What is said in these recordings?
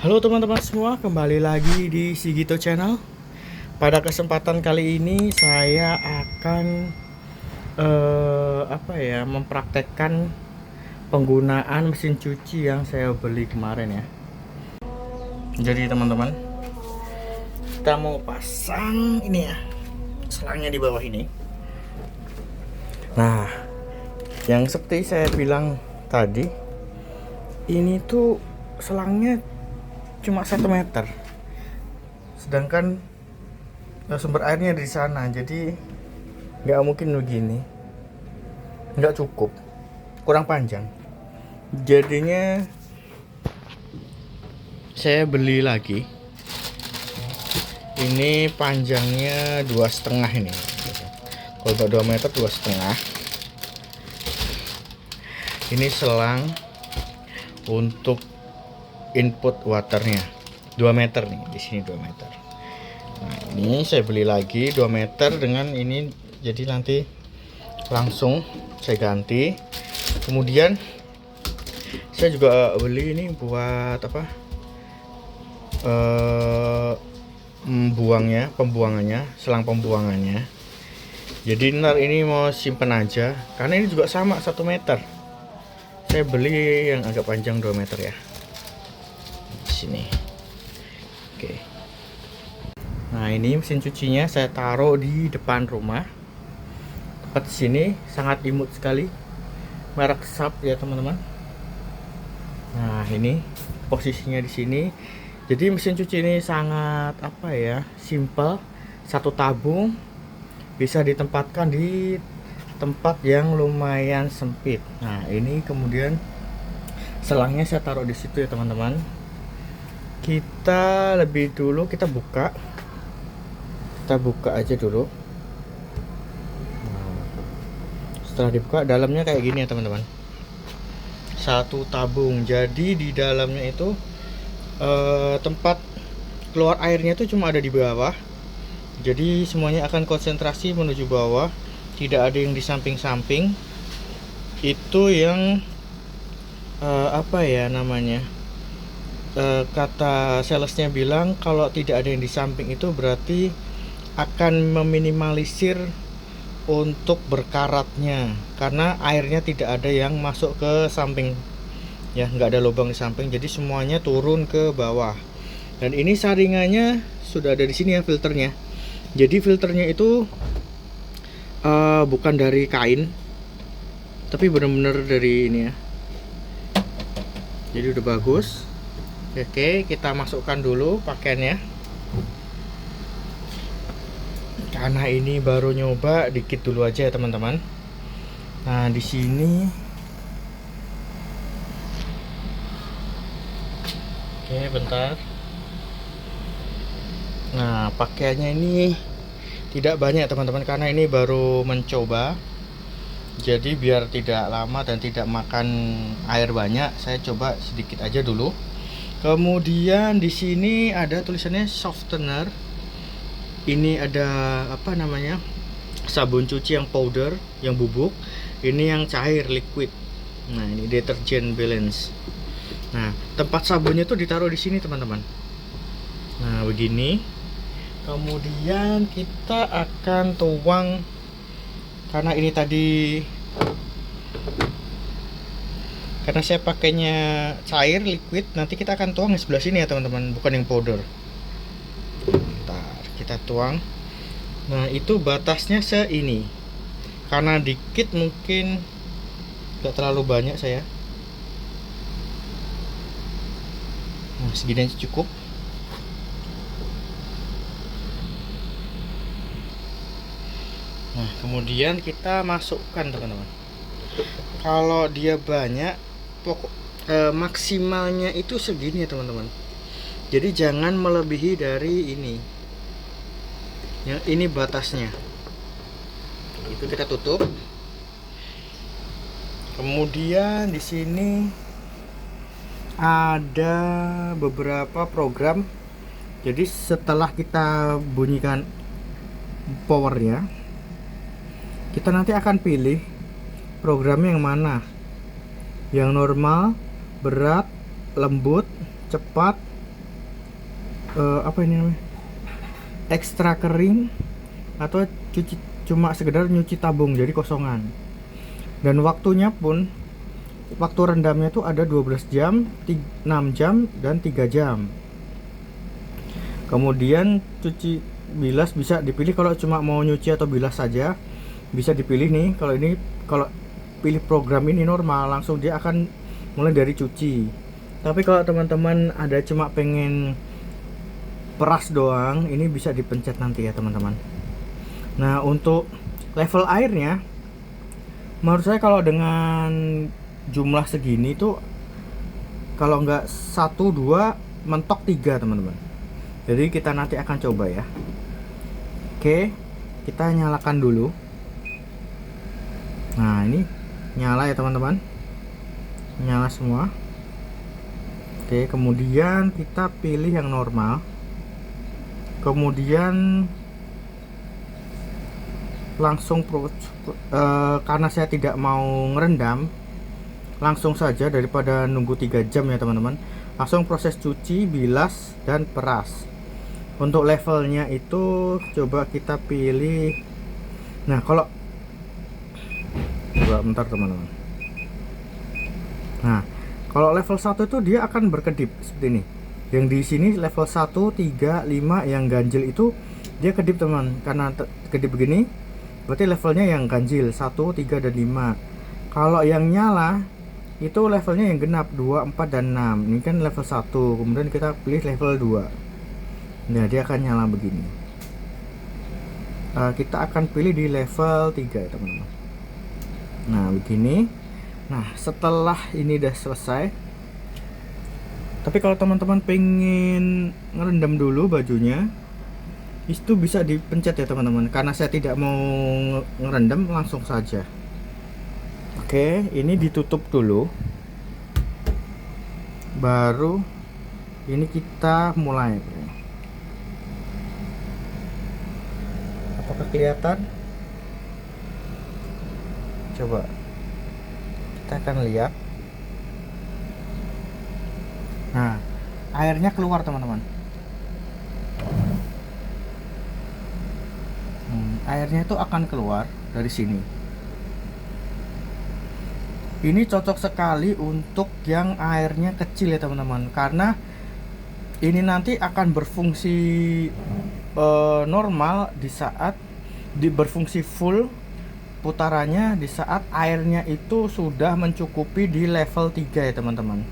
Halo teman-teman semua, kembali lagi di Sigito Channel. Pada kesempatan kali ini saya akan mempraktekkan penggunaan mesin cuci yang saya beli kemarin ya. Jadi teman-teman, kita mau pasang ini ya, selangnya di bawah ini. Nah, yang seperti saya bilang tadi, ini tuh selangnya cuma 1 meter, sedangkan sumber airnya di sana, jadi nggak mungkin begini, nggak cukup, kurang panjang. Jadinya saya beli lagi, ini panjangnya 2,5 ini, kalau 2 meter 2,5. Ini selang untuk input waternya 2 meter nih, di sini 2 meter. Nah, ini saya beli lagi 2 meter dengan ini, jadi nanti langsung saya ganti. Kemudian saya juga beli ini buat pembuangannya, selang pembuangannya. Jadi ntar ini mau simpen aja, karena ini juga sama 1 meter. Saya beli yang agak panjang 2 meter ya, sini. Oke. Nah, ini mesin cucinya saya taruh di depan rumah. Tepat sini, sangat imut sekali. Merek Sharp ya, teman-teman. Nah, ini posisinya di sini. Jadi mesin cuci ini sangat simple. Satu tabung bisa ditempatkan di tempat yang lumayan sempit. Nah, ini kemudian selangnya saya taruh di situ ya, teman-teman. Kita lebih dulu kita buka aja dulu. Setelah dibuka, dalamnya kayak gini ya, teman-teman. Satu tabung, jadi di dalamnya itu tempat keluar airnya itu cuma ada di bawah. Jadi semuanya akan konsentrasi menuju bawah, tidak ada yang di samping-samping. Itu yang kata salesnya bilang, kalau tidak ada yang di samping itu berarti akan meminimalisir untuk berkaratnya, karena airnya tidak ada yang masuk ke samping ya, nggak ada lubang di samping, jadi semuanya turun ke bawah. Dan ini saringannya sudah ada di sini ya, filternya. Jadi filternya itu bukan dari kain, tapi benar-benar dari ini ya, jadi udah bagus. Oke, kita masukkan dulu pakaiannya. Karena ini baru nyoba, dikit dulu aja ya, teman-teman. Nah, di sini. Oke, bentar. Nah, pakaiannya ini tidak banyak, teman-teman, karena ini baru mencoba. Jadi biar tidak lama dan tidak makan air banyak, saya coba sedikit aja dulu. Kemudian di sini ada tulisannya softener. Ini ada sabun cuci yang powder, yang bubuk. Ini yang cair, liquid. Nah, ini deterjen balance. Nah, tempat sabunnya tuh ditaruh di sini, teman-teman. Nah, begini. Kemudian kita akan tuang, karena ini tadi, karena saya pakainya cair, liquid, nanti kita akan tuang di sebelah sini ya, teman-teman, bukan yang powder. Bentar, kita tuang. Nah, itu batasnya seini. Karena dikit mungkin gak terlalu banyak saya. Nah, segini aja cukup. Nah, kemudian kita masukkan, teman-teman. Kalau dia banyak, maksimalnya itu segini ya, teman-teman. Jadi jangan melebihi dari ini. Yang ini batasnya. Itu kita tutup. Kemudian di sini ada beberapa program. Jadi setelah kita bunyikan powernya, kita nanti akan pilih programnya yang mana, yang normal, berat, lembut, cepat, apa ini namanya, ekstra kering atau cuci cuma sekedar nyuci tabung jadi kosongan. Dan waktunya pun, waktu rendamnya tuh ada 12 jam, 6 jam, dan 3 jam. Kemudian cuci bilas bisa dipilih, kalau cuma mau nyuci atau bilas saja bisa dipilih nih. Kalau pilih program ini normal, langsung dia akan mulai dari cuci. Tapi kalau teman-teman ada cuma pengen peras doang, ini bisa dipencet nanti ya teman-teman. Nah, untuk level airnya, menurut saya kalau dengan jumlah segini tuh, kalau nggak 1, 2, mentok 3 teman-teman. Jadi kita nanti akan coba ya. Oke, kita nyalakan dulu. Nah, ini nyala ya teman-teman, nyala semua. Oke, kemudian kita pilih yang normal. Kemudian langsung karena saya tidak mau ngerendam, langsung saja daripada nunggu 3 jam ya teman-teman, langsung proses cuci, bilas, dan peras. Untuk levelnya itu coba kita pilih. Nah, kalau bentar teman-teman. Nah, kalau level 1 itu dia akan berkedip seperti ini. Yang di sini level 1, 3, 5 yang ganjil itu dia kedip teman. Karena kedip begini berarti levelnya yang ganjil 1, 3, dan 5. Kalau yang nyala itu levelnya yang genap 2, 4, dan 6. Ini kan level 1. Kemudian kita pilih level 2. Nah, dia akan nyala begini. Kita akan pilih di level 3 ya teman-teman. Nah, begini. Nah, setelah ini udah selesai, tapi kalau teman-teman pengen ngerendam dulu bajunya, itu bisa dipencet ya teman-teman. Karena saya tidak mau ngerendam, langsung saja. Oke, ini ditutup dulu. Baru ini kita mulai. Apakah kelihatan? Coba kita akan lihat. Nah, airnya keluar teman-teman. Airnya itu akan keluar dari sini. Ini cocok sekali untuk yang airnya kecil ya teman-teman, karena ini nanti akan berfungsi normal di saat berfungsi full putarannya di saat airnya itu sudah mencukupi di level 3 ya teman-teman.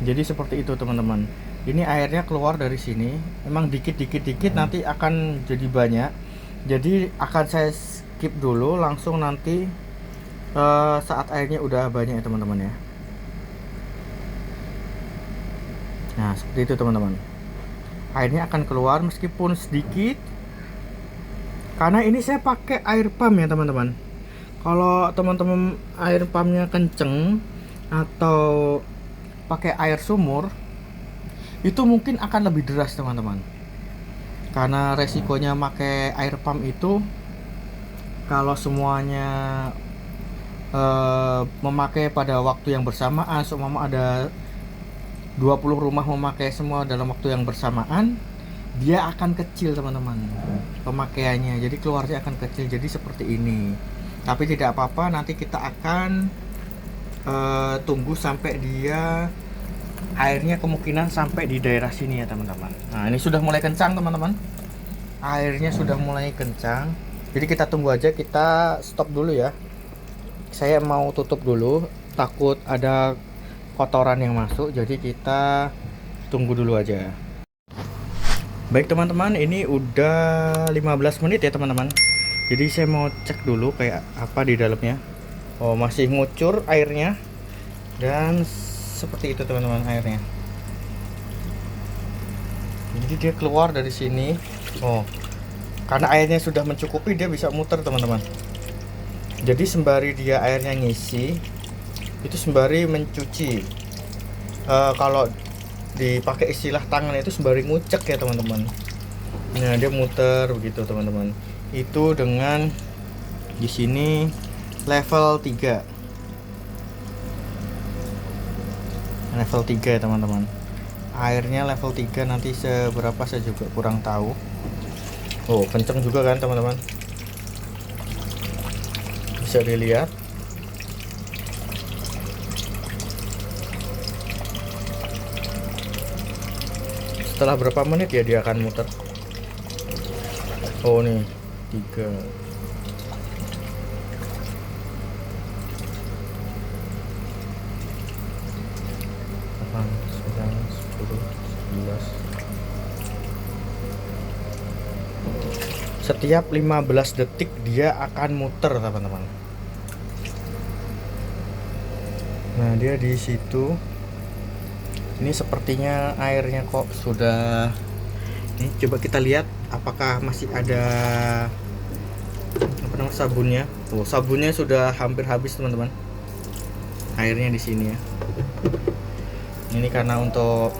Jadi seperti itu teman-teman. Ini airnya keluar dari sini, emang dikit nanti akan jadi banyak. Jadi akan saya skip dulu, langsung nanti saat airnya udah banyak ya teman-teman ya. Nah, seperti itu teman-teman. Airnya akan keluar meskipun sedikit, karena ini saya pakai air pump ya teman-teman. Kalau teman-teman air pumpnya kenceng atau pakai air sumur, itu mungkin akan lebih deras teman-teman. Karena resikonya pakai air pump itu, kalau semuanya memakai pada waktu yang bersamaan, seumpama ada 20 rumah memakai semua dalam waktu yang bersamaan, dia akan kecil teman-teman pemakaiannya, jadi keluarnya akan kecil, jadi seperti ini. Tapi tidak apa-apa, nanti kita akan tunggu sampai dia airnya kemungkinan sampai di daerah sini ya teman-teman. Nah, ini sudah mulai kencang teman-teman, airnya sudah mulai kencang, jadi kita tunggu aja. Kita stop dulu ya, saya mau tutup dulu, takut ada kotoran yang masuk, jadi kita tunggu dulu aja. Baik teman-teman, ini udah 15 menit ya teman-teman. Jadi saya mau cek dulu kayak apa di dalamnya. Oh, masih ngucur airnya, dan seperti itu teman-teman airnya. Jadi dia keluar dari sini. Oh, karena airnya sudah mencukupi, dia bisa muter teman-teman. Jadi sembari dia airnya ngisi, itu sembari mencuci. Kalau dipakai istilah tangan itu sembari ngucek ya teman-teman. Nah, dia muter begitu teman-teman. Itu dengan di sini level 3. Level 3 ya teman-teman. airnya level 3 nanti seberapa saya juga kurang tahu. Oh, kenceng juga kan teman-teman, bisa dilihat. Setelah berapa menit ya dia akan muter. Oh nih 3. 8, 9, 10, 11. Setiap 15 detik dia akan muter teman-teman. Nah dia di situ. Ini sepertinya airnya kok sudah. Ini coba kita lihat apakah masih ada apa namanya sabunnya. Oh, sabunnya sudah hampir habis teman-teman. Airnya di sini ya. Ini karena untuk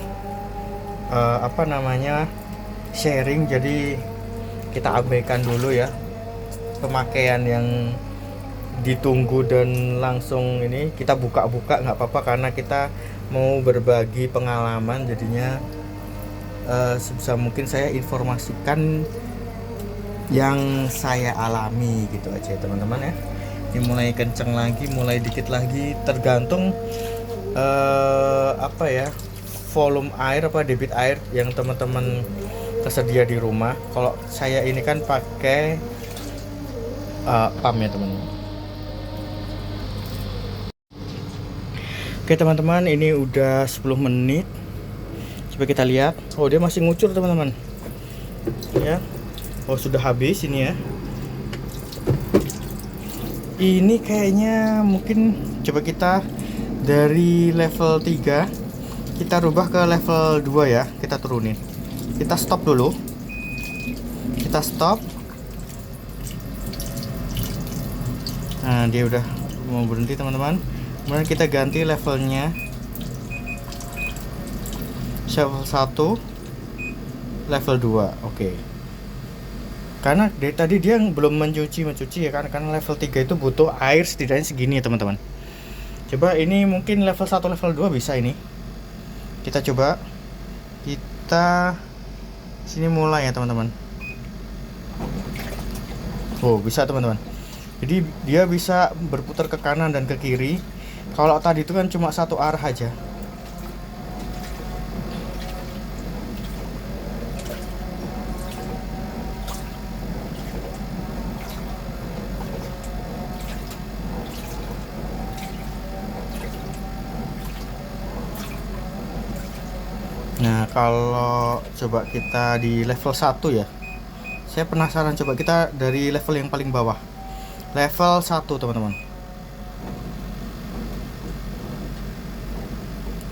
apa namanya sharing, jadi kita abaikan dulu ya pemakaian yang ditunggu dan langsung ini kita buka-buka nggak apa-apa, karena kita mau berbagi pengalaman. Jadinya sebisa mungkin saya informasikan yang saya alami gitu aja teman-teman ya. Ini mulai kenceng lagi, mulai dikit lagi, tergantung apa ya, volume air apa debit air yang teman-teman tersedia di rumah. Kalau saya ini kan pakai pump ya teman-teman. Oke teman-teman, ini udah 10 menit. Coba kita lihat. Oh dia masih ngucur teman-teman ya. Oh sudah habis ini ya. Ini kayaknya mungkin coba kita dari level 3 kita rubah ke level 2 ya. Kita turunin. Kita stop dulu. Kita stop. Nah dia udah mau berhenti teman-teman. Kemudian kita ganti levelnya level 1 level 2. Oke. Karena dari tadi dia belum mencuci ya kan, karena level 3 itu butuh air setidaknya segini ya teman-teman. Coba ini mungkin level 1 level 2 bisa ini. Kita coba. Kita sini mulai ya teman-teman. Oh, bisa teman-teman. Jadi dia bisa berputar ke kanan dan ke kiri. Kalau tadi itu kan cuma satu arah aja. Nah, kalau coba kita di level 1 ya. Saya penasaran, coba kita dari level yang paling bawah. Level 1 teman-teman.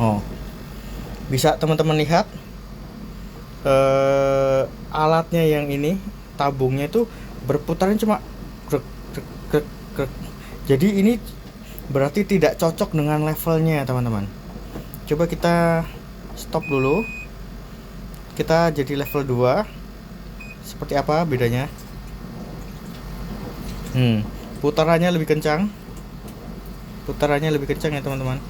Oh. Bisa teman-teman lihat alatnya yang ini, tabungnya itu berputarnya cuma krek, krek, krek, krek. Jadi ini berarti tidak cocok dengan levelnya teman-teman. Coba kita stop dulu. Kita jadi level 2. Seperti apa bedanya? Putarannya lebih kencang. Putarannya lebih kencang ya teman-teman.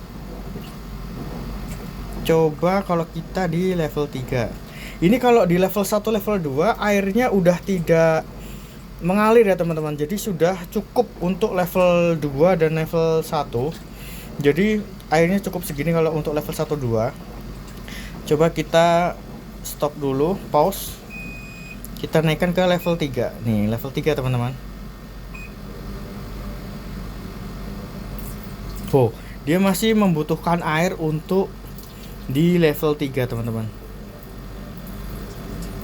Coba kalau kita di level 3. Ini kalau di level 1 level 2 airnya udah tidak mengalir ya teman-teman. Jadi sudah cukup untuk level 2 dan level 1. Jadi airnya cukup segini kalau untuk level 1 2. Coba kita stop dulu, pause. Kita naikkan ke level 3. Nih, level 3 teman-teman. Oh, dia masih membutuhkan air untuk di level 3 teman-teman.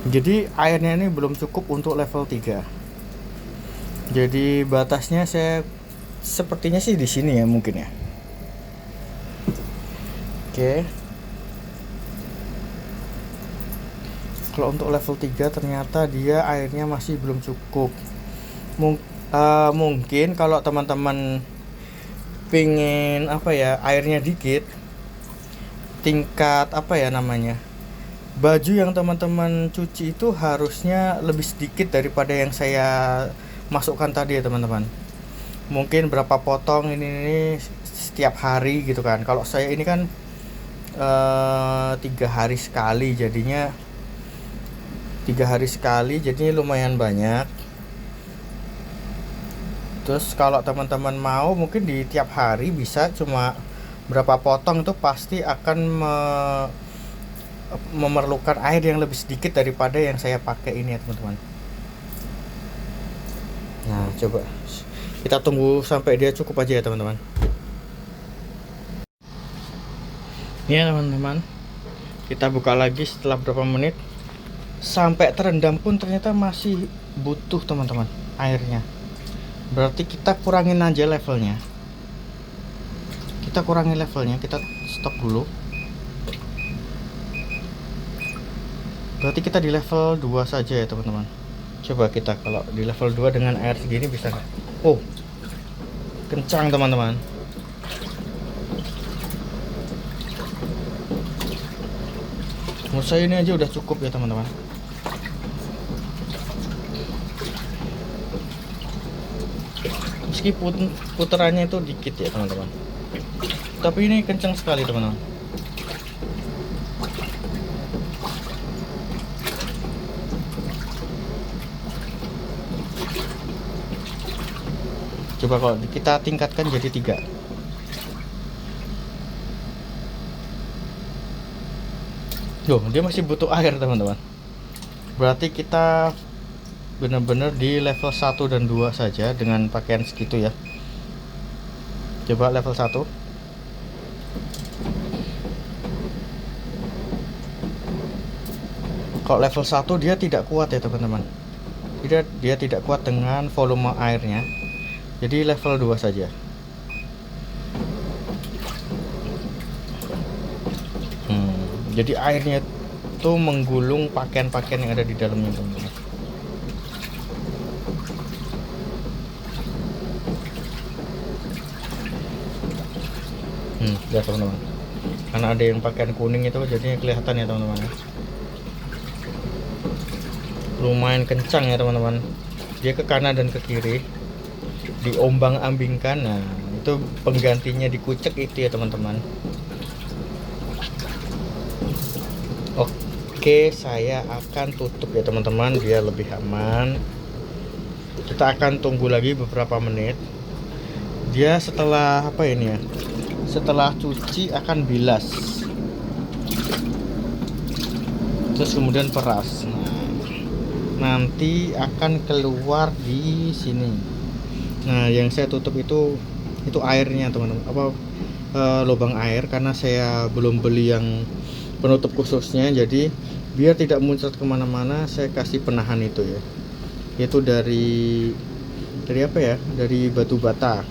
Jadi airnya ini belum cukup untuk level 3. Jadi batasnya saya sepertinya sih di sini ya mungkin ya. Oke. Kalau untuk level 3 ternyata dia airnya masih belum cukup. Mungkin kalau teman-teman pingin apa ya, airnya dikit, tingkat apa ya namanya, baju yang teman-teman cuci itu harusnya lebih sedikit daripada yang saya masukkan tadi ya teman-teman. Mungkin berapa potong ini setiap hari gitu kan. Kalau saya ini kan 3 hari sekali, jadinya 3 hari sekali, jadinya lumayan banyak. Terus kalau teman-teman mau mungkin di tiap hari bisa cuma berapa potong, itu pasti akan memerlukan air yang lebih sedikit daripada yang saya pakai ini ya teman-teman. Nah coba kita tunggu sampai dia cukup aja ya teman-teman. Ini ya teman-teman, kita buka lagi setelah berapa menit. Sampai terendam pun ternyata masih butuh teman-teman airnya. Berarti kita kurangin aja levelnya. Kita kurangi levelnya, kita stop dulu. Berarti kita di level 2 saja ya teman-teman. Coba kita kalau di level 2 dengan air segini bisa nggak? Oh, kencang teman-teman. Menurut saya ini aja udah cukup ya teman-teman. Meskipun putarannya itu dikit ya teman-teman, tapi ini kencang sekali teman-teman. Coba kalau kita tingkatkan jadi 3. Loh, dia masih butuh air teman-teman. Berarti kita benar-benar di level 1 dan 2 saja dengan pakaian segitu ya. Coba level 1. Kalau level 1 dia tidak kuat ya teman-teman. Dia tidak kuat dengan volume airnya. Jadi level 2 saja. Jadi airnya itu menggulung pakaian-pakaian yang ada di dalamnya teman-teman. Ya teman-teman. Karena ada yang pakaian kuning itu jadinya kelihatan ya teman-teman. Lumayan kencang ya teman-teman. Dia ke kanan dan ke kiri, diombang-ambingkan. Nah itu penggantinya dikucek itu ya teman-teman. Oke, saya akan tutup ya teman-teman biar lebih aman. Kita akan tunggu lagi beberapa menit. Dia setelah apa ini ya, setelah cuci akan bilas, terus kemudian peras. Nanti akan keluar di sini. Nah yang saya tutup itu airnya teman-teman, lubang air, karena saya belum beli yang penutup khususnya. Jadi biar tidak muncrat kemana-mana, saya kasih penahan itu ya, yaitu dari apa ya, dari batu bata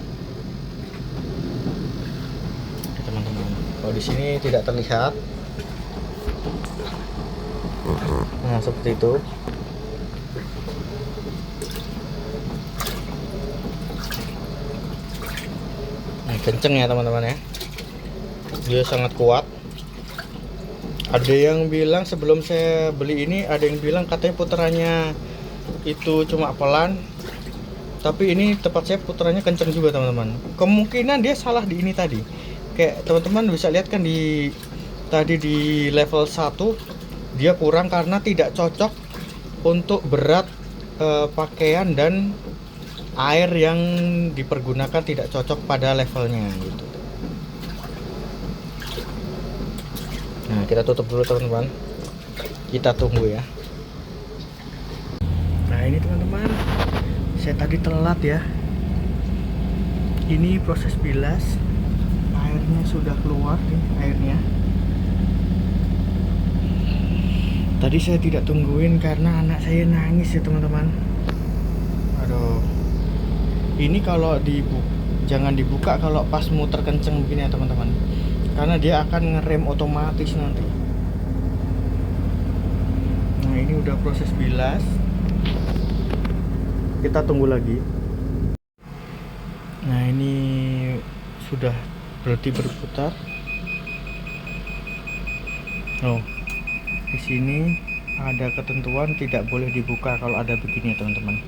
teman-teman. Kalau di sini tidak terlihat. Nah seperti itu. Nah, kenceng ya teman-teman ya, dia sangat kuat. Ada yang bilang sebelum saya beli ini, ada yang bilang katanya putarannya itu cuma pelan, tapi ini tempat saya putarannya kenceng juga teman-teman. Kemungkinan dia salah di ini tadi. Kayak teman-teman bisa lihat kan di tadi di level 1 dia kurang karena tidak cocok untuk berat pakaian dan air yang dipergunakan, tidak cocok pada levelnya gitu. Nah kita tutup dulu teman-teman, kita tunggu ya. Nah ini teman-teman, saya tadi telat ya. Ini proses bilas, airnya sudah keluar nih airnya. Tadi saya tidak tungguin karena anak saya nangis ya teman-teman. Aduh, ini kalau jangan dibuka kalau pas muter kenceng begini ya teman-teman, karena dia akan ngerem otomatis nanti. Nah ini udah proses bilas, kita tunggu lagi. Nah ini sudah berhenti berputar. Oh, di sini ada ketentuan tidak boleh dibuka kalau ada begini ya teman-teman.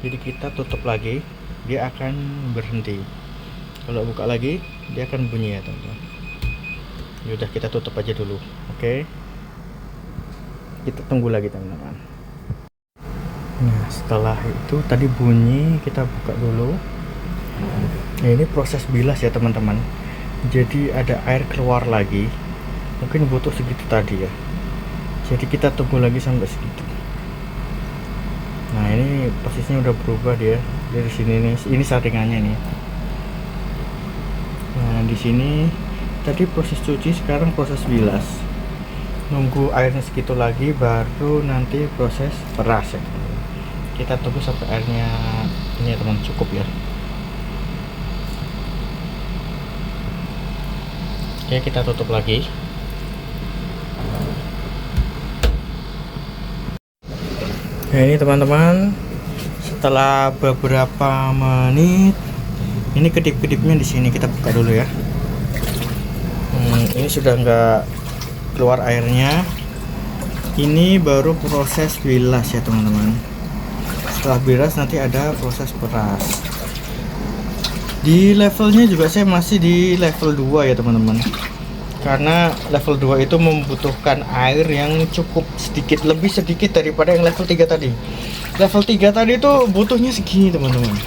Jadi kita tutup lagi, dia akan berhenti. Kalau buka lagi dia akan bunyi ya teman-teman. Yaudah kita tutup aja dulu. Oke, kita tunggu lagi teman-teman. Nah setelah itu tadi bunyi, kita buka dulu. Nah, ini proses bilas ya teman-teman. Jadi ada air keluar lagi, mungkin butuh segitu tadi ya. Jadi kita tunggu lagi sampai segitu. Nah ini posisinya udah berubah dia dari sini nih. Ini saringannya nih. Nah di sini tadi proses cuci, sekarang proses bilas. Nunggu airnya segitu lagi, baru nanti proses peras ya. Kita tunggu sampai airnya ini ya teman, cukup ya. Oke, kita tutup lagi. Nah ini teman-teman, setelah beberapa menit, ini kedip-kedipnya di sini kita buka dulu ya. Ini sudah nggak keluar airnya. Ini baru proses bilas ya teman-teman. Setelah bilas nanti ada proses peras. Di levelnya juga saya masih di level 2 ya teman-teman. Karena level 2 itu membutuhkan air yang cukup sedikit, lebih sedikit daripada yang level 3 tadi. Level 3 tadi itu butuhnya segini teman-teman.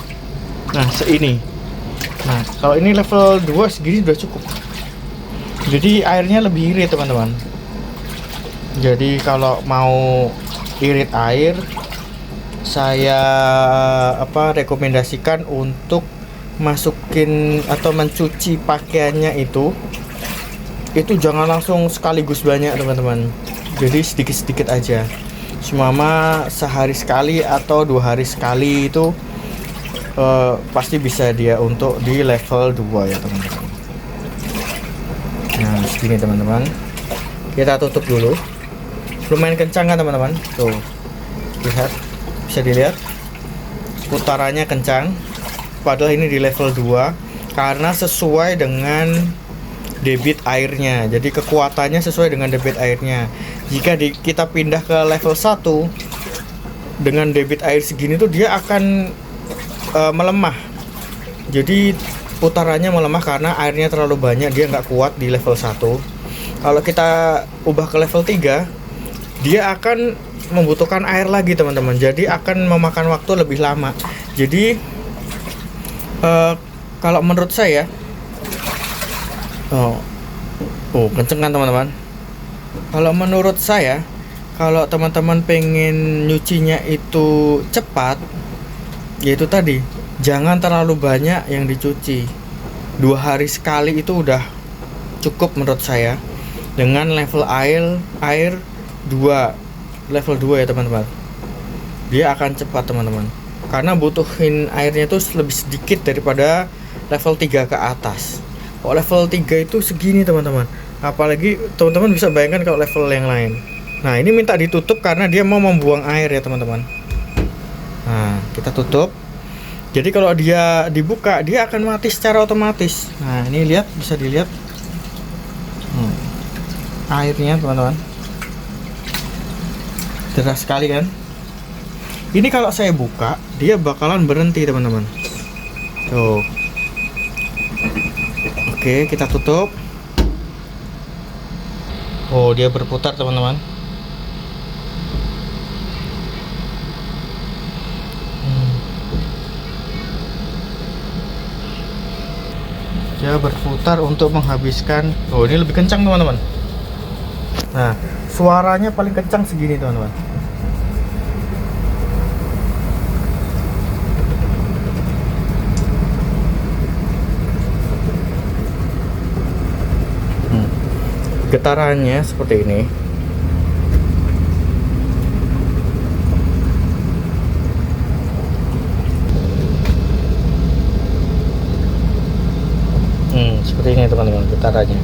Nah seini. Nah kalau ini level 2 segini sudah cukup. Jadi airnya lebih irit teman-teman. Jadi kalau mau irit air, saya rekomendasikan untuk masukin atau mencuci pakaiannya itu jangan langsung sekaligus banyak teman-teman. Jadi sedikit-sedikit aja. Semama sehari sekali atau 2 hari sekali itu pasti bisa dia untuk di level 2 ya teman-teman. Nah segini teman-teman. Kita tutup dulu. Lumayan kencang kan teman-teman. Tuh lihat, bisa dilihat putarannya kencang. Padahal ini di level 2 karena sesuai dengan debit airnya. Jadi kekuatannya sesuai dengan debit airnya. Jika kita pindah ke level 1 dengan debit air segini tuh dia akan melemah. Jadi putarannya melemah karena airnya terlalu banyak, dia nggak kuat di level 1. Kalau kita ubah ke level 3, dia akan membutuhkan air lagi teman-teman. Jadi akan memakan waktu lebih lama. Jadi kalau menurut saya kenceng kan teman-teman. Kalau menurut saya, kalau teman-teman pengen nyucinya itu cepat, yaitu tadi jangan terlalu banyak yang dicuci. 2 hari sekali itu udah cukup menurut saya. Dengan level air 2, level 2 ya teman-teman. Dia akan cepat teman-teman. Karena butuhin airnya itu lebih sedikit daripada level 3 ke atas. Kalau level 3 itu segini teman-teman. Apalagi teman-teman bisa bayangkan kalau level yang lain. Nah ini minta ditutup karena dia mau membuang air ya teman-teman. Nah kita tutup. Jadi kalau dia dibuka, dia akan mati secara otomatis. Nah ini lihat, bisa dilihat airnya teman-teman. Deras sekali kan. Ini kalau saya buka, dia bakalan berhenti teman-teman. Tuh. Oke, kita tutup. Oh, dia berputar teman-teman. Dia berputar untuk menghabiskan. Oh, ini lebih kencang teman-teman. Nah, suaranya paling kencang segini teman-teman. Getarannya seperti ini. Seperti ini teman-teman getarannya.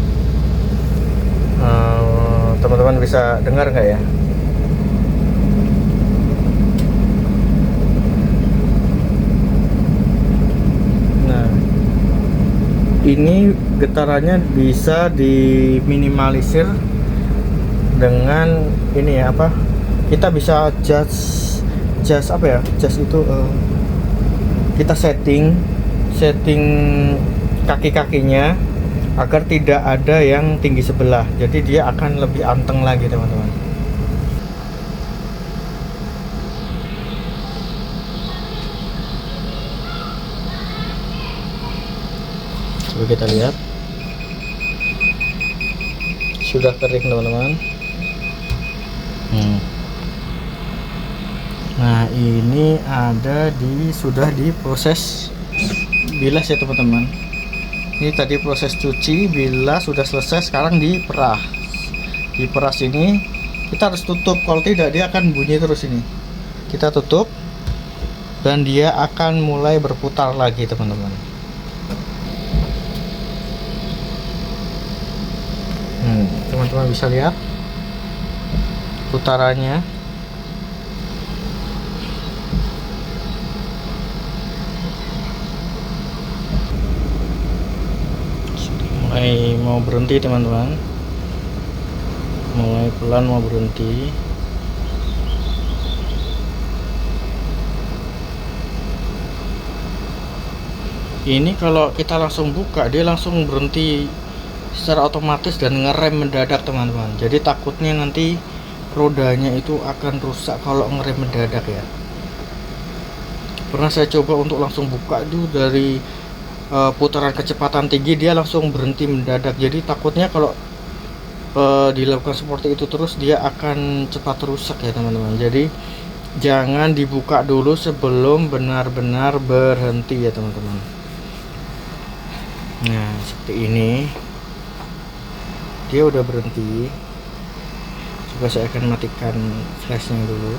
Teman-teman bisa dengar nggak ya? Nah, ini getarannya bisa diminimalisir dengan ini ya, kita bisa adjust apa ya, adjust itu kita setting kaki-kakinya agar tidak ada yang tinggi sebelah, jadi dia akan lebih anteng lagi teman-teman. Coba kita lihat, sudah kering teman-teman. Nah ini sudah diproses bilas ya teman-teman. Ini tadi proses cuci, bilas sudah selesai, sekarang diperas. Diperas ini kita harus tutup, kalau tidak dia akan bunyi terus ini. Kita tutup dan dia akan mulai berputar lagi teman-teman. Teman-teman bisa lihat putarannya. Mulai mau berhenti teman-teman, mulai pelan mau berhenti. Ini kalau kita langsung buka, dia langsung berhenti secara otomatis dan ngerem mendadak teman-teman. Jadi takutnya nanti rodanya itu akan rusak kalau ngerem mendadak ya. Pernah saya coba untuk langsung buka itu dari putaran kecepatan tinggi, dia langsung berhenti mendadak. Jadi takutnya kalau dilakukan seperti itu terus, dia akan cepat rusak ya teman-teman. Jadi jangan dibuka dulu sebelum benar-benar berhenti ya teman-teman. Nah seperti ini, dia udah berhenti. Coba saya akan matikan flashnya dulu.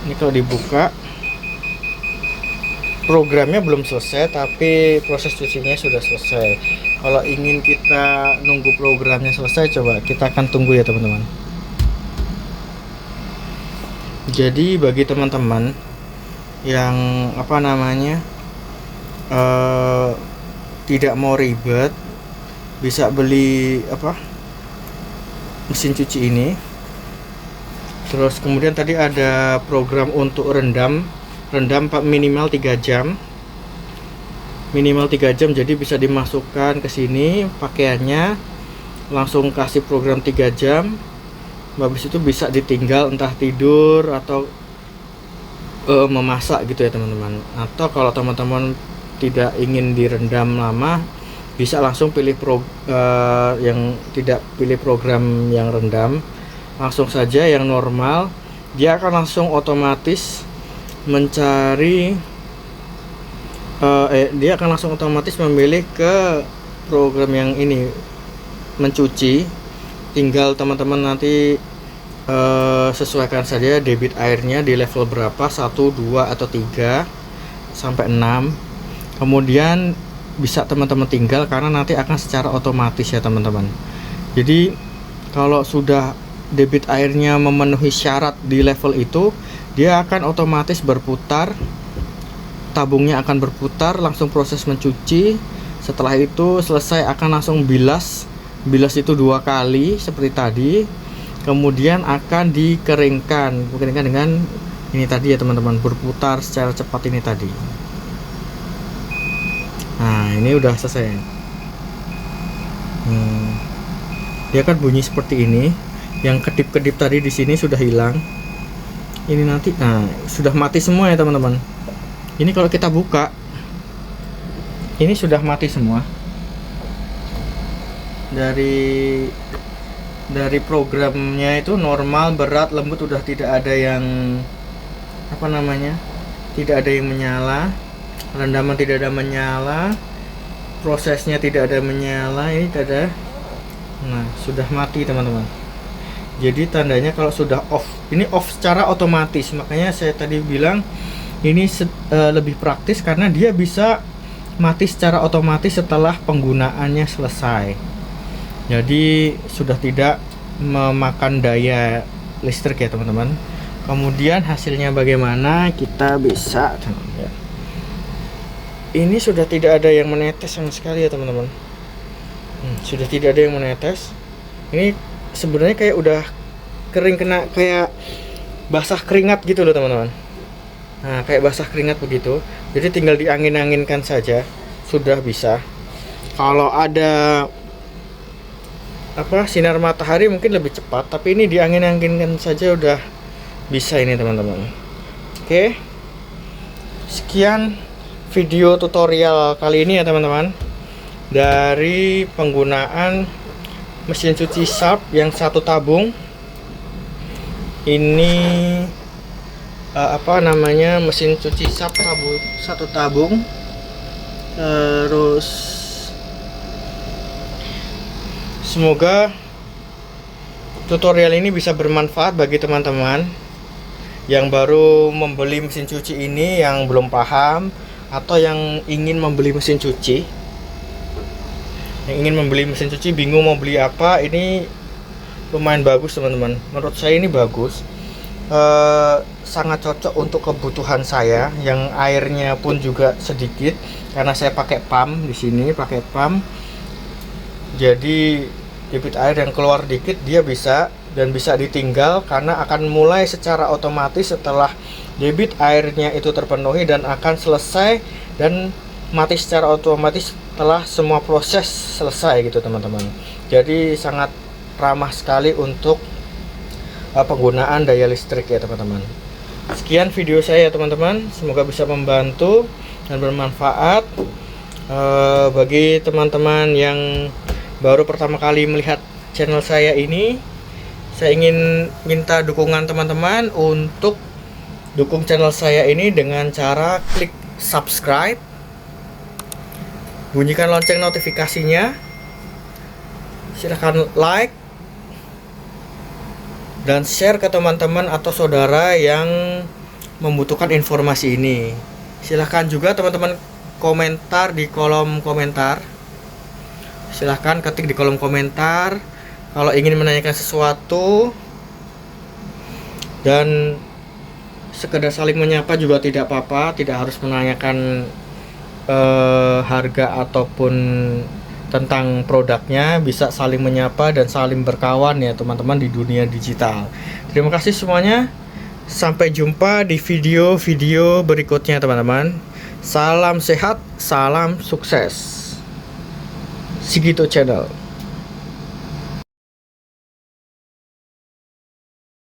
Ini kalau dibuka, programnya belum selesai tapi proses cucinya sudah selesai. Kalau ingin kita nunggu programnya selesai, coba kita akan tunggu ya teman-teman. Jadi bagi teman-teman yang tidak mau ribet, bisa beli mesin cuci ini. Terus kemudian tadi ada program untuk rendam minimal 3 jam. Minimal 3 jam, jadi bisa dimasukkan ke sini pakaiannya, langsung kasih program 3 jam. Habis itu bisa ditinggal entah tidur atau memasak gitu ya teman-teman. Atau kalau teman-teman tidak ingin direndam lama, bisa langsung pilih yang tidak pilih program yang rendam, langsung saja yang normal. Dia akan langsung otomatis mencari dia akan langsung otomatis memilih ke program yang ini, mencuci. Tinggal teman-teman nanti sesuaikan saja debit airnya di level berapa, 1, 2 atau 3 sampai 6. Kemudian bisa teman-teman tinggal karena nanti akan secara otomatis ya teman-teman. Jadi kalau sudah debit airnya memenuhi syarat di level itu, dia akan otomatis berputar, tabungnya akan berputar, langsung proses mencuci. Setelah itu selesai akan langsung bilas itu 2 kali seperti tadi. Kemudian akan dikeringkan dengan ini tadi ya teman-teman, berputar secara cepat ini tadi. Nah ini udah selesai. Dia akan bunyi seperti ini. Yang kedip-kedip tadi di sini sudah hilang. Ini nanti, nah sudah mati semua ya teman-teman. Ini kalau kita buka, ini sudah mati semua. Dari programnya itu normal, berat, lembut, udah tidak ada yang tidak ada yang menyala. Rendaman tidak ada menyala, prosesnya tidak ada menyala, ini tidak ada. Nah sudah mati teman-teman. Jadi tandanya kalau sudah off, ini off secara otomatis. Makanya saya tadi bilang ini lebih praktis karena dia bisa mati secara otomatis setelah penggunaannya selesai. Jadi sudah tidak memakan daya listrik ya teman-teman. Kemudian hasilnya bagaimana, kita bisa ya. Ini sudah tidak ada yang menetes sama sekali ya teman-teman. Sudah tidak ada yang menetes. Ini sebenarnya kayak udah kering, kena kayak basah keringat gitu loh teman-teman. Nah kayak basah keringat begitu. Jadi tinggal diangin-anginkan saja sudah bisa. Kalau ada sinar matahari mungkin lebih cepat, tapi ini diangin-anginkan saja udah bisa ini teman-teman. Oke, sekian video tutorial kali ini ya teman-teman, dari penggunaan mesin cuci Sharp yang satu tabung. Ini mesin cuci Sharp satu tabung. Terus semoga tutorial ini bisa bermanfaat bagi teman-teman yang baru membeli mesin cuci ini, yang belum paham, atau yang ingin membeli mesin cuci. Yang ingin membeli mesin cuci bingung mau beli apa, ini lumayan bagus teman-teman. Menurut saya ini bagus. Sangat cocok untuk kebutuhan saya yang airnya pun juga sedikit, karena saya pakai pump di sini, pakai pump. Jadi debit air yang keluar dikit dia bisa ditinggal, karena akan mulai secara otomatis setelah debit airnya itu terpenuhi, dan akan selesai dan mati secara otomatis setelah semua proses selesai gitu teman-teman. Jadi sangat ramah sekali untuk penggunaan daya listrik ya teman-teman. Sekian video saya teman-teman, semoga bisa membantu dan bermanfaat bagi teman-teman yang baru pertama kali melihat channel saya ini. Saya ingin minta dukungan teman-teman untuk dukung channel saya ini dengan cara klik subscribe, bunyikan lonceng notifikasinya, silahkan like dan share ke teman-teman atau saudara yang membutuhkan informasi ini. Silahkan juga teman-teman komentar di kolom komentar. Silahkan ketik di kolom komentar kalau ingin menanyakan sesuatu, dan sekedar saling menyapa juga tidak apa-apa. Tidak harus menanyakan harga ataupun tentang produknya, bisa saling menyapa dan saling berkawan ya teman-teman di dunia digital. Terima kasih semuanya, sampai jumpa di video-video berikutnya teman-teman. Salam sehat, salam sukses. Sigito Channel.